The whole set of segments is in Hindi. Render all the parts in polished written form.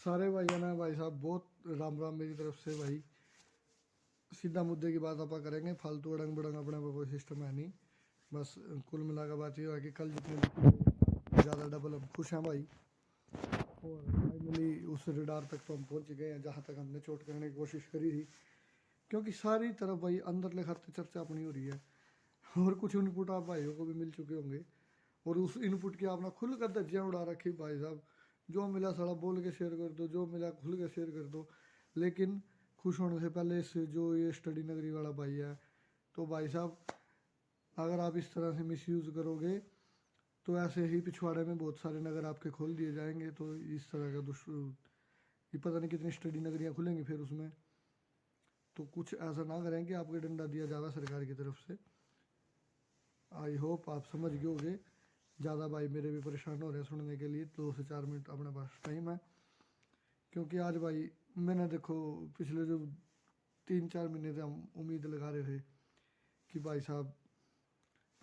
सारे भाइयों ने भाई साहब बहुत राम राम मेरी तरफ से भाई। सीधा मुद्दे की बात आप करेंगे, फालतू अड़ंग बड़ंग अपने पे कोई सिस्टम है नहीं। बस कुल मिलाकर बात ये है कि कल जितने ज़्यादा डबल हम खुश हैं भाई। और फाइनली उस रडार तक तो हम पहुंच गए हैं जहां तक हमने चोट करने की कोशिश करी थी, क्योंकि सारी तरफ भाई अंदर ले खाते चर्चा अपनी हो रही है। और कुछ इनपुट आप भाइयों को भी मिल चुके होंगे, और उस इनपुट की आपने खुल कर धज्जियाँ उड़ा रखी भाई साहब। जो मिला साला बोल के शेयर कर दो, जो मिला खुल के शेयर कर दो। लेकिन खुश होने से पहले इस जो ये स्टडी नगरी वाला भाई है, तो भाई साहब अगर आप इस तरह से मिसयूज़ करोगे तो ऐसे ही पिछवाड़े में बहुत सारे नगर आपके खोल दिए जाएंगे। तो इस तरह का ये पता नहीं कितनी स्टडी नगरियाँ खुलेंगी फिर उसमें। तो कुछ ऐसा ना करें कि आपके डंडा दिया जाएगा सरकार की तरफ से। आई होप आप समझ गए होगे। ज़्यादा भाई मेरे भी परेशान हो रहे हैं सुनने के लिए, 2 से 4 मिनट अपने पास टाइम है। क्योंकि आज भाई मैंने देखो पिछले जो 3-4 महीने से हम उम्मीद लगा रहे थे कि भाई साहब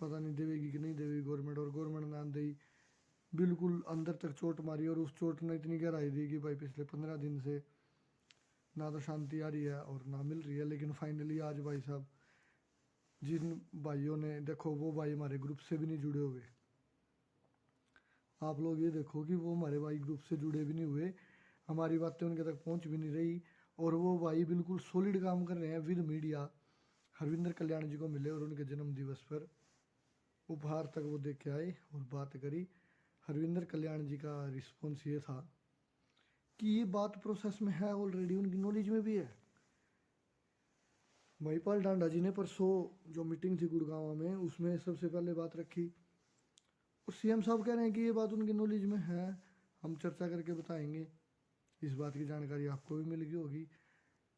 पता नहीं देवेगी कि नहीं देवेगी गवर्नमेंट, और गवर्नमेंट ना दी, बिल्कुल अंदर तक चोट मारी। और उस चोट ने इतनी गहराई दी कि भाई पिछले 15 दिन से ना तो शांति आ रही है और ना मिल रही है। लेकिन फाइनली आज भाई साहब जिन भाइयों ने देखो, वो भाई हमारे ग्रुप से भी नहीं जुड़े हुए। आप लोग ये देखो कि वो हमारे भाई ग्रुप से जुड़े भी नहीं हुए, हमारी बातें उनके तक पहुंच भी नहीं रही। और वो भाई बिल्कुल सॉलिड काम कर रहे हैं विद मीडिया। हरविंदर कल्याण जी को मिले और उनके जन्म दिवस पर उपहार तक वो दे के आए और बात करी। हरविंदर कल्याण जी का रिस्पॉन्स ये था कि ये बात प्रोसेस में है ऑलरेडी, उनकी नॉलेज में भी है। महिपाल डांडा जी ने परसों जो मीटिंग थी गुड़गांव में, उसमें सबसे पहले बात रखी। और सीएम साहब कह रहे हैं कि ये बात उनकी नॉलेज में है, हम चर्चा करके बताएंगे। इस बात की जानकारी आपको भी मिल गई होगी।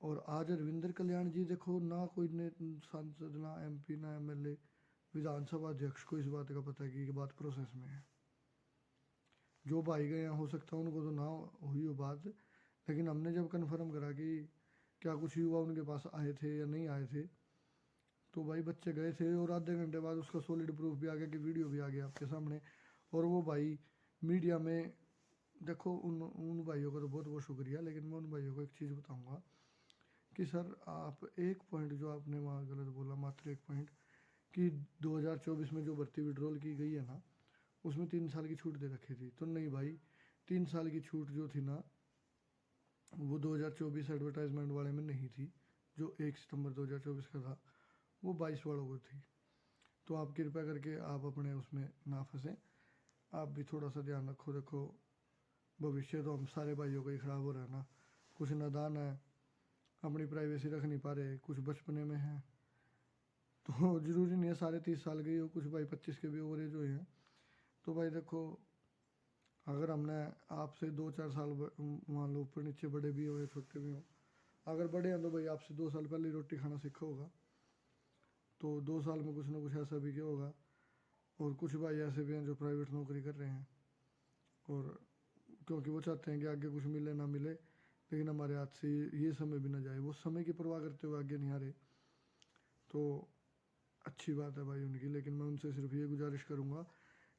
और आज रविंद्र कल्याण जी देखो, ना कोई ने सांसद, ना एमपी, ना एमएलए, विधानसभा अध्यक्ष को इस बात का पता है कि ये बात प्रोसेस में है। जो भाई गए हो सकता है उनको तो ना हुई हो बात, लेकिन हमने जब कन्फर्म करा कि क्या कुछ युवा उनके पास आए थे या नहीं आए थे, तो भाई बच्चे गए थे। और आधे घंटे बाद उसका सॉलिड प्रूफ भी आ गया कि वीडियो भी आ गया आपके सामने। और वो भाई मीडिया में देखो, उन उन भाइयों का तो बहुत बहुत शुक्रिया। लेकिन मैं उन भाइयों को एक चीज़ बताऊंगा कि सर आप एक पॉइंट जो आपने वहाँ गलत बोला, मात्र एक पॉइंट, कि 2024 में जो भर्ती विड्रॉल की गई है ना, उसमें 3 साल की छूट दे रखी थी। तो नहीं भाई, 3 साल की छूट जो थी ना, वो 2024 एडवर्टाइजमेंट वाले में नहीं थी। जो 1 सितंबर 2024 का था वो 22 वालों को थी। तो आप कृपया करके आप अपने उसमें ना फंसें, आप भी थोड़ा सा ध्यान रखो। देखो भविष्य तो हम सारे भाइयों का ही खराब हो रहा है ना। कुछ नादान है, अपनी प्राइवेसी रख नहीं पा रहे, कुछ बचपने में है। तो ज़रूरी नहीं है सारे 30 साल के ही हो, कुछ भाई 25 के भी ओवरेज हुए हैं। तो भाई देखो, अगर हमने आपसे 2-4 साल मान लो ऊपर नीचे, बड़े भी हो या छोटे भी हो, अगर बड़े हैं तो भाई आपसे 2 साल पहले रोटी खाना सीखा होगा। तो 2 साल में कुछ ना कुछ ऐसा भी क्या होगा। और कुछ भाई ऐसे भी हैं जो प्राइवेट नौकरी कर रहे हैं, और क्योंकि वो चाहते हैं कि आगे कुछ मिले ना मिले, लेकिन हमारे हाथ से ये समय भी ना जाए, वो समय की परवाह करते हुए आगे नहीं आ रहे। तो अच्छी बात है भाई उनकी। लेकिन मैं उनसे सिर्फ ये गुजारिश करूँगा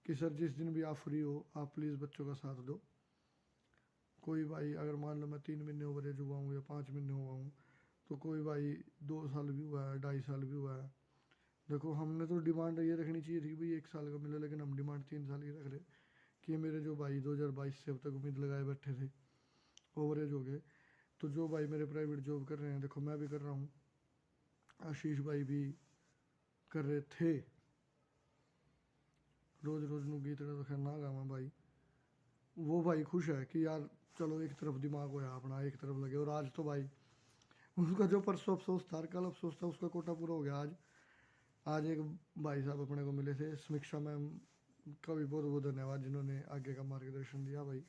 कि सर जिस दिन भी आप फ्री हो, आप प्लीज़ बच्चों का साथ दो। कोई भाई अगर मान लो मैं 3 महीने ओवरेज हुआ हूँ या 5 महीने हुआ हूँ, तो कोई भाई 2 साल भी हुआ है, 2.5 साल भी हुआ है। देखो हमने तो डिमांड ये रखनी चाहिए थी कि भाई 1 साल का मिले, लेकिन हम डिमांड 3 साल की रख रहे कि मेरे जो भाई 2022 से अब तक उम्मीद लगाए बैठे थे ओवरेज हो गए। तो जो भाई मेरे प्राइवेट जॉब कर रहे हैं, देखो मैं भी कर रहा हूँ, आशीष भाई भी कर रहे थे, रोज रोज नू गीत तो खैर ना गावा भाई। वो भाई खुश है कि यार चलो एक तरफ दिमाग होया अपना, एक तरफ लगे। और आज तो भाई उसका जो परसों अफसोस था, कल अफसोस था, उसका कोटा पूरा हो गया आज। आज एक भाई साहब अपने को मिले थे, समीक्षा मैम का भी बहुत बहुत धन्यवाद जिन्होंने आगे का मार्गदर्शन दिया भाई।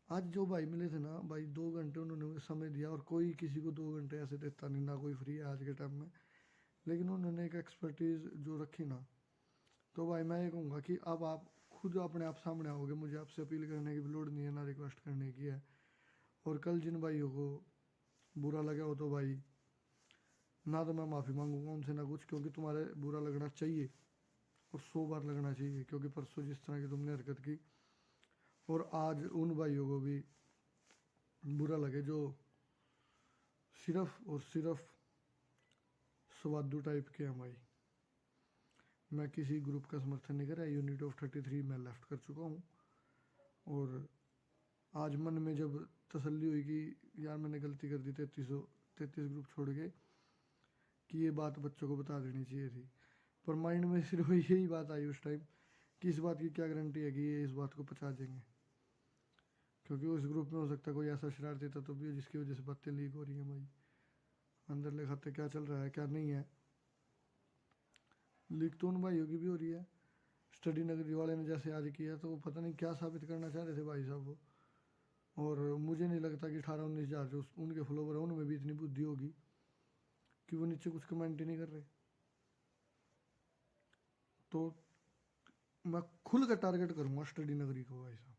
आज जो भाई मिले थे ना भाई, 2 घंटे उन्होंने समय दिया, और कोई किसी को 2 घंटे ऐसे देता नहीं, ना कोई फ्री है आज के टाइम में। लेकिन उन्होंने एक एक्सपर्टीज़ जो रखी ना, तो भाई मैं ये कहूँगा कि अब आप खुद अपने आप सामने आओगे। मुझे आपसे अपील करने की भी लोड नहीं है, ना रिक्वेस्ट करने की है। और कल जिन भाइयों को बुरा लगा हो तो भाई, ना तो मैं माफ़ी मांगूंगा उनसे ना कुछ, क्योंकि तुम्हारे बुरा लगना चाहिए और 100 बार लगना चाहिए। क्योंकि परसों जिस तरह की तुमने हरकत की, और आज उन भाइयों को भी बुरा लगे जो सिर्फ और सिर्फ स्वादु टाइप के हैं भाई। मैं किसी ग्रुप का समर्थन नहीं कर रहा, यूनिट ऑफ 33 मैं लेफ्ट कर चुका हूँ। और आज मन में जब तसल्ली हुई कि यार मैंने गलती कर दी 33 ग्रुप छोड़ के, कि ये बात बच्चों को बता देनी चाहिए थी, पर माइंड में सिर्फ यही बात आई उस टाइम कि इस बात की क्या गारंटी है कि ये इस बात को पचा देंगे, क्योंकि उस ग्रुप में हो सकता है कोई ऐसा शरारती तत्व भी हो जिसकी वजह से बातें लीक हो रही हैं भाई। अंदर ले खाते क्या चल रहा है क्या नहीं है, लीक तो उन भाइयों की भी हो रही है। स्टडी नगरी वाले ने जैसे आज किया तो वो पता नहीं क्या साबित करना चाह रहे थे भाई साहब वो। और मुझे नहीं लगता कि 18-19 हज़ार जो उनके फॉलोवर हैं उनमें भी इतनी बुद्धि होगी कि वो नीचे कुछ कमेंट ही नहीं कर रहे। तो मैं खुल कर टारगेट करूंगा स्टडी नगरी को भाई साहब,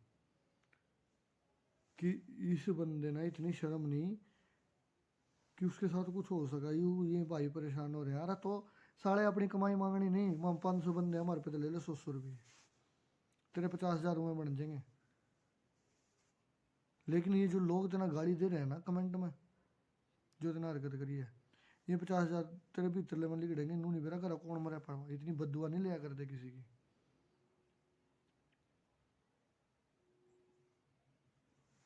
कि इस बंदे ने इतनी शर्म नहीं कि उसके साथ कुछ हो सका। ये भाई परेशान हो रहे हैं। अरे तो साले अपनी कमाई मांगनी नहीं, 500 बंदे हमारे पे तो ले लो 100 रुपये, तेरे 50,000 में बन जाएंगे। लेकिन ये जो लोग इतना गाली दे रहे हैं ना कमेंट में, जो इतना हरकत करी है, ये 50,000 तेरे भीतर ले में लिखड़ेंगे। नू नहीं बेरा करा कौन मरा पड़ा, इतनी बदुआ नहीं लिया करते किसी की।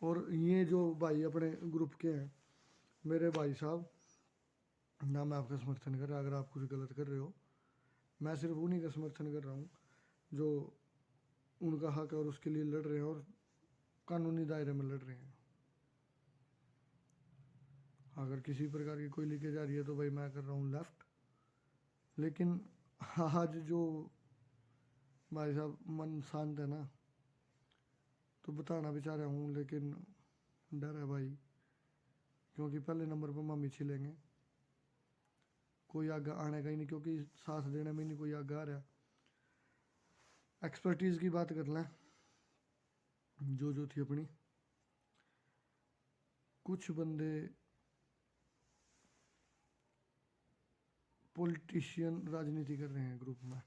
और ये जो भाई अपने ग्रुप के हैं मेरे भाई साहब, ना मैं आपका समर्थन कर रहा, अगर आप कुछ गलत कर रहे हो, मैं सिर्फ उन्हीं का समर्थन कर रहा हूँ जो उनका हक है और उसके लिए लड़ रहे हैं और कानूनी दायरे में लड़ रहे हैं। अगर किसी प्रकार की कोई लीकेज आ रही है तो भाई मैं कर रहा हूँ लेफ्ट। लेकिन आज जो भाई साहब मन शांत है ना, तो बताना भी चाह रहा हूँ, लेकिन डर है भाई, क्योंकि पहले नंबर पर मम्मी छिलेंगे, कोई आगे आने का ही नहीं, क्योंकि साथ देने में नहीं कोई आगे आ रहा। एक्सपर्टीज़ की बात कर लें जो थी अपनी, कुछ बंदे पॉलिटिशियन राजनीति कर रहे हैं ग्रुप में,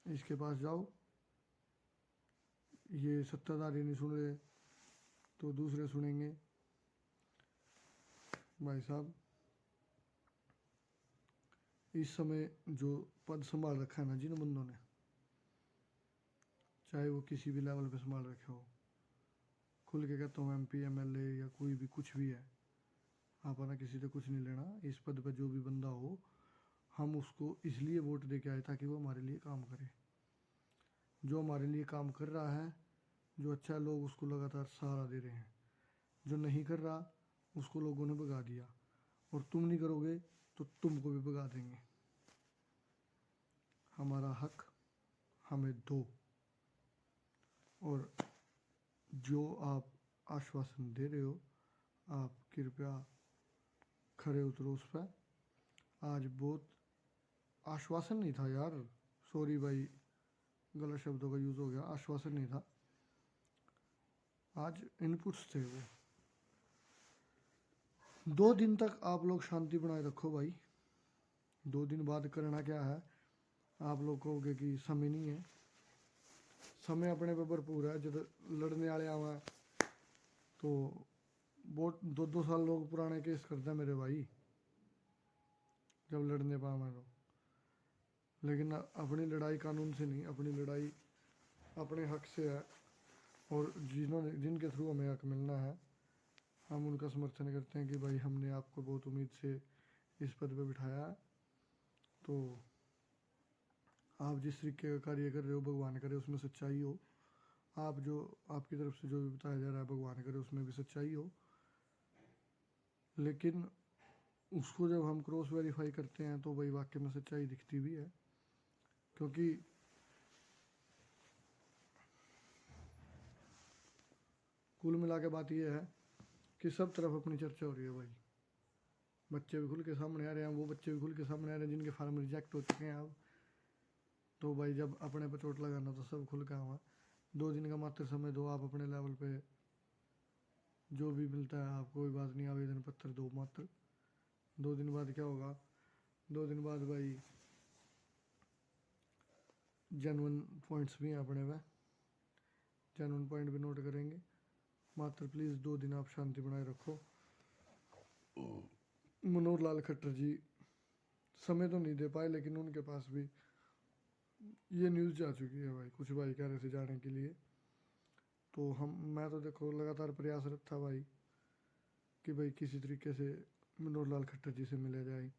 इसके पास जाओ, ये सत्ताधारी नहीं सुन रहे तो दूसरे सुनेंगे। भाई साहब इस समय जो पद संभाल रखा है ना जिन बंदों ने, चाहे वो किसी भी लेवल पे संभाल रखे हो, खुल के कहता हूँ MP MLA या कोई भी कुछ भी है, आपना किसी से कुछ नहीं लेना। इस पद पे जो भी बंदा हो, हम उसको इसलिए वोट दे के आए ताकि वो हमारे लिए काम करे। जो हमारे लिए काम कर रहा है, जो अच्छा है, लोग उसको लगातार सहारा दे रहे हैं। जो नहीं कर रहा उसको लोगों ने भगा दिया, और तुम नहीं करोगे तो तुमको भी भगा देंगे। हमारा हक हमें दो, और जो आप आश्वासन दे रहे हो आप कृपया खरे उतरो उस पर। आज बहुत आश्वासन नहीं था यार, सॉरी भाई गलत शब्दों का यूज़ हो गया, आश्वासन नहीं था, आज इनपुट्स थे वो। 2 दिन तक आप लोग शांति बनाए रखो भाई। 2 दिन बाद करना क्या है, आप लोग कहोगे कि समय नहीं है, समय अपने पे भरपूर है। जब लड़ने वाले आवा तो बहुत 2-2 साल लोग पुराने केस करते हैं मेरे भाई, जब लड़ने पावा तो। लेकिन अपनी लड़ाई कानून से नहीं, अपनी लड़ाई अपने हक से है, और जिनके थ्रू हमें हक मिलना है हम उनका समर्थन करते हैं कि भाई हमने आपको बहुत उम्मीद से इस पद पे बिठाया है, तो आप जिस तरीके का कार्य कर रहे हो भगवान करे उसमें सच्चाई हो। आप जो आपकी तरफ से जो भी बताया जा रहा है भगवान करे उसमें भी सच्चाई हो। लेकिन उसको जब हम क्रॉस वेरीफाई करते हैं तो भाई वाकई में सच्चाई दिखती भी है, क्योंकि कुल मिला के बात यह है कि सब तरफ अपनी चर्चा हो रही है भाई। बच्चे भी खुल के सामने आ रहे हैं, वो बच्चे भी खुल के सामने आ रहे हैं जिनके फार्म रिजेक्ट हो चुके हैं अब। तो भाई जब अपने पे चोट लगाना तो सब खुल के आवा। 2 दिन का मात्र समय दो, आप अपने लेवल पे जो भी मिलता है आपको, कोई बात नहीं, आवेदन पत्र दो मात्र। 2 दिन बाद क्या होगा, 2 दिन बाद भाई जेन्युइन पॉइंट्स भी हैं अपने में, जेन्युइन पॉइंट भी नोट करेंगे। मात्र प्लीज़ 2 दिन आप शांति बनाए रखो। मनोहर लाल खट्टर जी समय तो नहीं दे पाए, लेकिन उनके पास भी ये न्यूज़ जा चुकी है भाई, कुछ भाई कह रहे थे जाने के लिए। तो मैं तो देखो लगातार प्रयासरत था भाई कि भाई किसी तरीके से मनोहर लाल खट्टर जी से मिला जाए,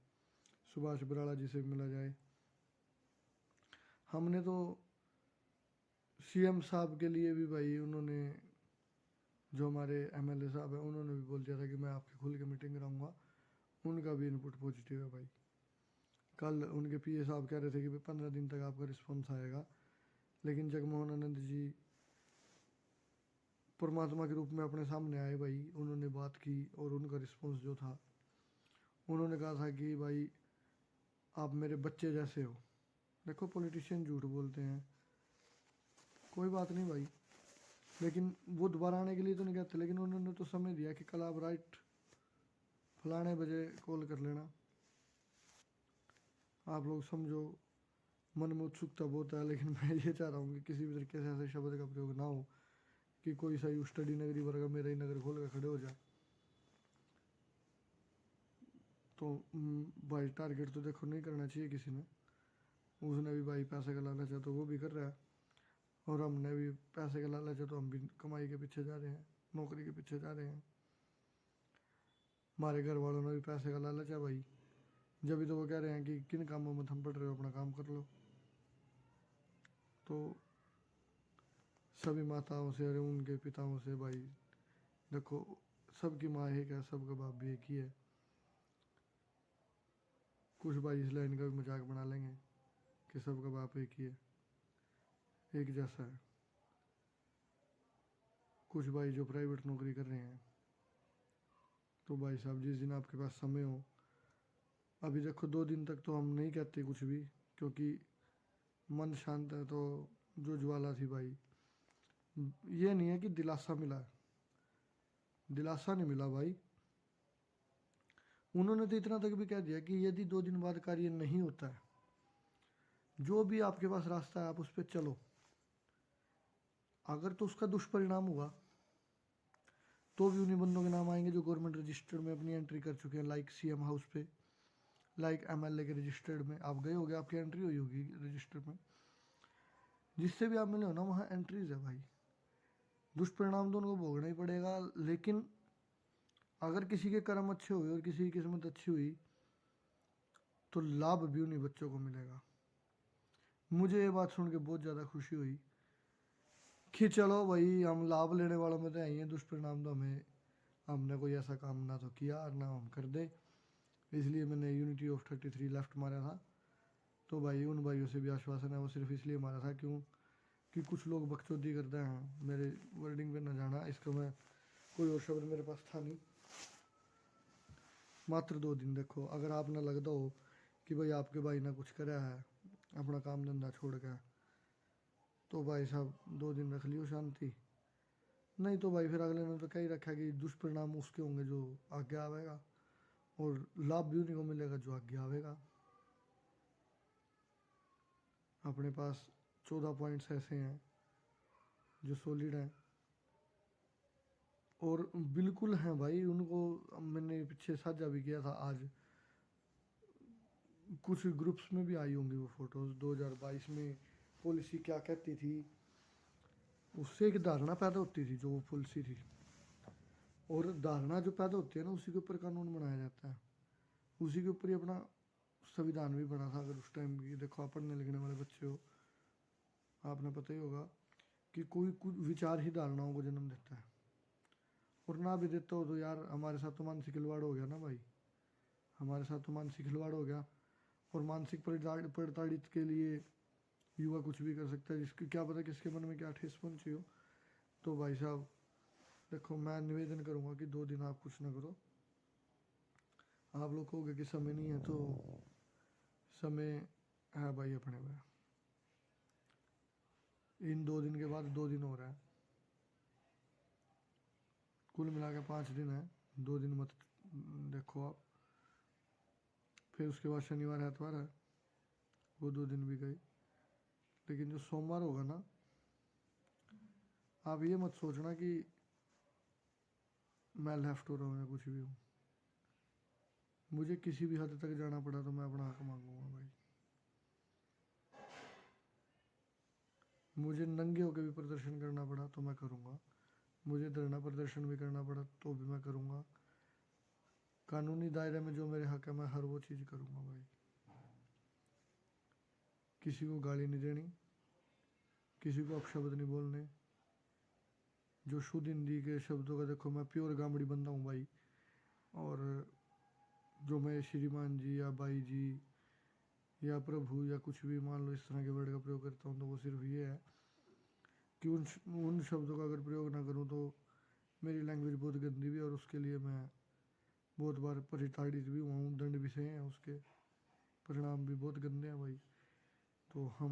सुभाष बराड़ा जी से मिला जाए। हमने तो सीएम साहब के लिए भी भाई, उन्होंने जो हमारे एमएलए साहब हैं उन्होंने भी बोल दिया था कि मैं आपकी खुल के मीटिंग कराऊंगा। उनका भी इनपुट पॉजिटिव है भाई। कल उनके पीए साहब कह रहे थे कि 15 दिन तक आपका रिस्पॉन्स आएगा, लेकिन जगमोहन आनंद जी परमात्मा के रूप में अपने सामने आए भाई, उन्होंने बात की और उनका रिस्पॉन्स जो था, उन्होंने कहा था कि भाई आप मेरे बच्चे जैसे हो। देखो पॉलिटिशियन झूठ बोलते हैं, कोई बात नहीं भाई, लेकिन वो दोबारा आने के लिए तो नहीं कहते, लेकिन उन्होंने तो समय दिया कि कल आप राइट फलाने बजे कॉल कर लेना। आप लोग समझो मन में उत्सुकता बहुत है, लेकिन मैं ये चाह रहा हूँ कि किसी भी तरीके से ऐसे शब्द का प्रयोग ना हो कि कोई सा स्टडी नगरी वर्ग मेरा ही नगर खोल कर खड़े हो जाए। तो भाई टारगेट तो देखो नहीं करना चाहिए किसी ने। उसने भी भाई पैसे का लालच है तो वो भी कर रहा है, और हमने भी पैसे का लालच है तो हम भी कमाई के पीछे जा रहे हैं, नौकरी के पीछे जा रहे हैं। हमारे घर वालों ने भी पैसे का लालच है भाई, जब भी तो वो कह रहे हैं कि किन कामों में थम पड़ रहे हो, अपना काम कर लो। तो सभी माताओं से, अरे उनके पिताओं से भाई देखो, सबकी माँ एक है, सबका बाप भी एक ही है। कुछ भाई इस लाइन का भी मजाक बना लेंगे कि सबका बाप एक ही है, एक जैसा है। कुछ भाई जो प्राइवेट नौकरी कर रहे हैं, तो भाई साहब जिस दिन आपके पास समय हो, अभी देखो 2 दिन तक तो हम नहीं कहते कुछ भी, क्योंकि मन शांत है। तो जो ज्वाला थी भाई, ये नहीं है कि दिलासा मिला है, दिलासा नहीं मिला भाई। उन्होंने तो इतना तक भी कह दिया कि यदि 2 दिन बाद कार्य नहीं होता है, जो भी आपके पास रास्ता है आप उस पर चलो, अगर तो उसका दुष्परिणाम हुआ तो भी उन्हीं बंदों के नाम आएंगे जो गवर्नमेंट रजिस्टर्ड में अपनी एंट्री कर चुके हैं, लाइक सीएम हाउस पे, लाइक एमएलए के रजिस्टर्ड में आप गए होगे, आपकी एंट्री हुई होगी रजिस्टर में, जिससे भी आप मिले हो ना वहाँ एंट्रीज है भाई। दुष्परिणाम तो उनको भोगना ही पड़ेगा, लेकिन अगर किसी के कर्म अच्छे हुए और किसी की किस्मत अच्छी हुई तो लाभ भी उन्हीं बच्चों को मिलेगा। मुझे ये बात सुन के बहुत ज़्यादा खुशी हुई कि चलो भाई हम लाभ लेने वालों में तो आई हैं, दुष्परिणाम तो हमने कोई ऐसा काम ना तो किया और ना हम कर दे, इसलिए मैंने यूनिटी ऑफ 33 लेफ्ट मारा था। तो भाई उन भाइयों से भी आश्वासन है, वो सिर्फ इसलिए मारा था क्यों कि कुछ लोग बकचोदी करते हैं, मेरे वर्डिंग पे ना जाना, इसका मैं कोई और शब्द मेरे पास था नहीं। मात्र 2 दिन देखो, अगर आप ना लगता हो कि भाई आपके भाई ने कुछ करा है अपना काम धंधा छोड़ के, तो भाई साहब 2 दिन रख लियो शांति, नहीं तो भाई फिर अगले ने तो क्या ही रखा कि दुष्परिणाम उसके होंगे जो आगे आवेगा, और लाभ भी उन्हीं को मिलेगा जो आगे आवेगा। अपने पास 14 पॉइंट्स ऐसे हैं जो सॉलिड हैं और बिल्कुल हैं भाई, उनको मैंने पीछे साझा भी किया था आज, कुछ ग्रुप्स में भी आई होंगी वो फोटोज़। 2022 में पॉलिसी क्या कहती थी, उससे एक धारणा पैदा होती थी जो वो पॉलिसी थी, और धारणा जो पैदा होती है ना उसी के ऊपर कानून बनाया जाता है, उसी के ऊपर ही अपना संविधान भी बना था। अगर उस टाइम की देखो, आप पढ़ने लिखने वाले बच्चे हो, आपने पता ही होगा कि कोई कुछ विचार ही धारणाओं को जन्म देता है, और ना भी देता हो तो यार हमारे साथ तो मानसिक खिलवाड़ हो गया ना भाई, हमारे साथ तो मानसिक खिलवाड़ हो गया। और मानसिक प्रताड़ित के लिए युवा कुछ भी कर सकता है, जिसकी क्या पता किसके मन में क्या ठेस पहुंची हो। तो भाई साहब देखो, मैं निवेदन करूंगा कि 2 दिन आप कुछ ना करो। आप लोग कहोगे कि समय नहीं है, तो समय है भाई अपने में। इन 2 दिन के बाद 2 दिन हो रहा है, कुल मिला के 5 दिन है, 2 दिन मत देखो आप। फिर उसके बाद शनिवार एतवार है, वो 2 दिन भी गए। लेकिन जो सोमवार होगा ना, आप ये मत सोचना कि मैं लेफ्ट हो रहा हूँ या कुछ भी हूँ। मुझे किसी भी हद तक जाना पड़ा तो मैं अपना हक मांगूंगा भाई। मुझे नंगे होकर भी प्रदर्शन करना पड़ा तो मैं करूँगा। मुझे धरना प्रदर्शन भी करना पड़ा तो भी मैं करूँगा। कानूनी दायरे में जो मेरे हक है मैं हर वो चीज़ करूँगा भाई। किसी को गाली नहीं देनी, किसी को अपशब्द नहीं बोलने। जो शुद्ध हिंदी के शब्दों का, देखो मैं प्योर गामड़ी बंदा हूँ भाई। और जो मैं श्रीमान जी या भाई जी या प्रभु या कुछ भी मान लो इस तरह के वर्ड का प्रयोग करता हूँ तो वो सिर्फ ये है कि उन शब्दों का अगर प्रयोग ना करूँ तो मेरी लैंग्वेज बहुत गंदी भी है और उसके लिए मैं बहुत बार परिताड़ित भी हुआ हूँ। दंड भी सहे हैं, उसके परिणाम भी बहुत गंदे हैं भाई। तो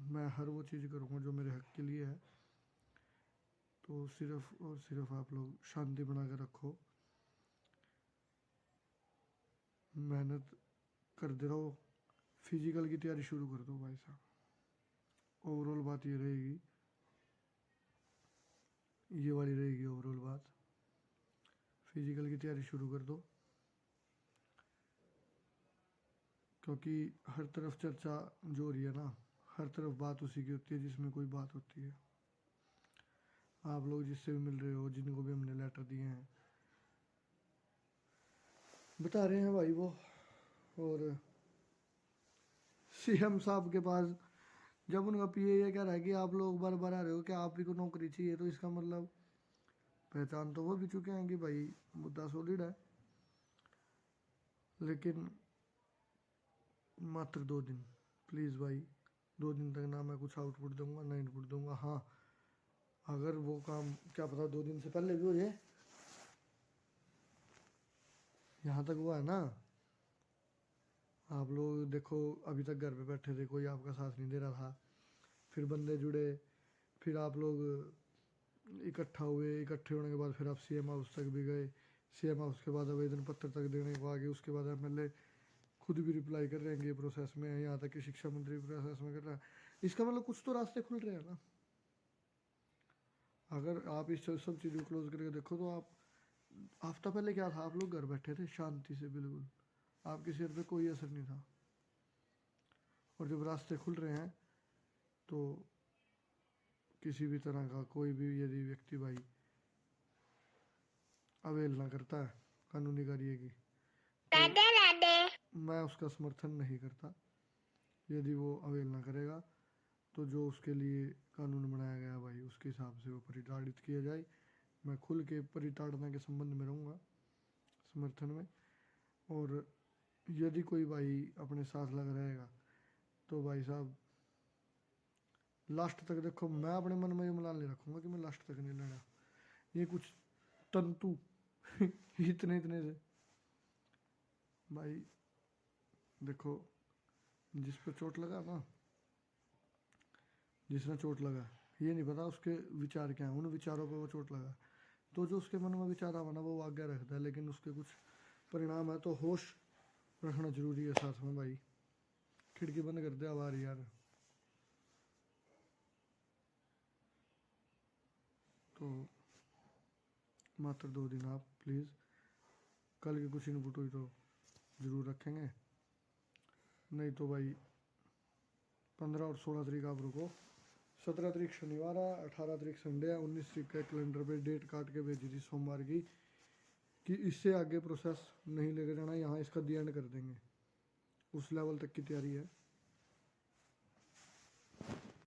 मैं हर वो चीज़ करूँगा जो मेरे हक के लिए है। तो सिर्फ और सिर्फ आप लोग शांति बना कर रखो, मेहनत करते रहो, फिजिकल की तैयारी शुरू कर दो भाई साहब। ओवरऑल बात ये रहेगी, ये वाली रहेगी ओवरऑल बात। फिजिकल की तैयारी शुरू कर दो, क्योंकि हर तरफ चर्चा जो हो रही है ना, हर तरफ बात उसी की होती है जिसमें कोई बात होती है। आप लोग जिससे भी मिल रहे हो, जिनको भी हमने लेटर दिए हैं, बता रहे हैं भाई वो। और सीएम साहब के पास जब उनका पीए ये कह रहा है कि आप लोग बार बार आ रहे हो कि आप ही को नौकरी चाहिए, तो इसका मतलब पहचान तो वो भी चुके हैं कि भाई मुद्दा सॉलिड है। लेकिन मात्र 2 दिन, प्लीज़ भाई, 2 दिन तक ना मैं कुछ आउटपुट दूंगा ना इनपुट दूंगा। हाँ, अगर वो काम क्या पता 2 दिन से पहले भी हो जाए। यहाँ तक हुआ है ना, आप लोग देखो अभी तक घर पे बैठे थे, कोई आपका साथ नहीं दे रहा था। फिर बंदे जुड़े, फिर आप लोग इकट्ठा हुए, इकट्ठे होने के बाद फिर आप सीएम हाउस तक भी गए। सीएम हाउस के बाद आवेदन पत्र तक देने को आगे, उसके बाद एमएलए खुद भी रिप्लाई कर रहे हैं, ये प्रोसेस में है। यहाँ तक कि शिक्षा मंत्री प्रोसेस में कर रहा है। इसका मतलब कुछ तो रास्ते खुल रहे हैं ना। अगर आप इस सब चीज़ों को क्लोज करके देखो तो आप हफ्ता पहले क्या था, आप लोग घर बैठे थे शांति से, बिल्कुल आपके सिर पे कोई असर नहीं था। और जब रास्ते खुल रहे हैं तो किसी भी तरह का कोई भी यदि व्यक्ति भाई अवहेलना करता है कानूनी कार्य की, तो मैं उसका समर्थन नहीं करता। यदि वो अवहेलना करेगा तो जो उसके लिए कानून बनाया गया भाई उसके हिसाब से वो परिताड़ित किया जाए। मैं खुल के परिताड़ना के संबंध में रहूँगा, समर्थन में। और यदि कोई भाई अपने साथ लग रहेगा तो भाई साहब लास्ट तक देखो, मैं अपने मन में ये मलाल नहीं रखूँगा कि मैं लास्ट तक नहीं लड़ा। ये कुछ तंतु इतने इतने से भाई, देखो जिस पे चोट लगा ना, जिसने चोट लगा, ये नहीं पता उसके विचार क्या हैं, उन विचारों पे वो चोट लगा। तो जो उसके मन में विचार आवा ना वो आज्ञा रखता है, लेकिन उसके कुछ परिणाम है। तो होश रखना जरूरी है साथ में भाई। खिड़की बंद कर दे आवार यार। तो मात्र 2 दिन आप प्लीज़, कल की कुछ इनपुट हुई तो ज़रूर रखेंगे, नहीं तो भाई 15 और 16 तारीख आप रुको। 17 तारीख शनिवार है, 18 तारीख संडे है, 19 तारीख का कैलेंडर पे डेट काट के भेजी थी सोमवार की कि इससे आगे प्रोसेस नहीं लेकर जाना, यहाँ इसका दी एंड कर देंगे। उस लेवल तक की तैयारी है।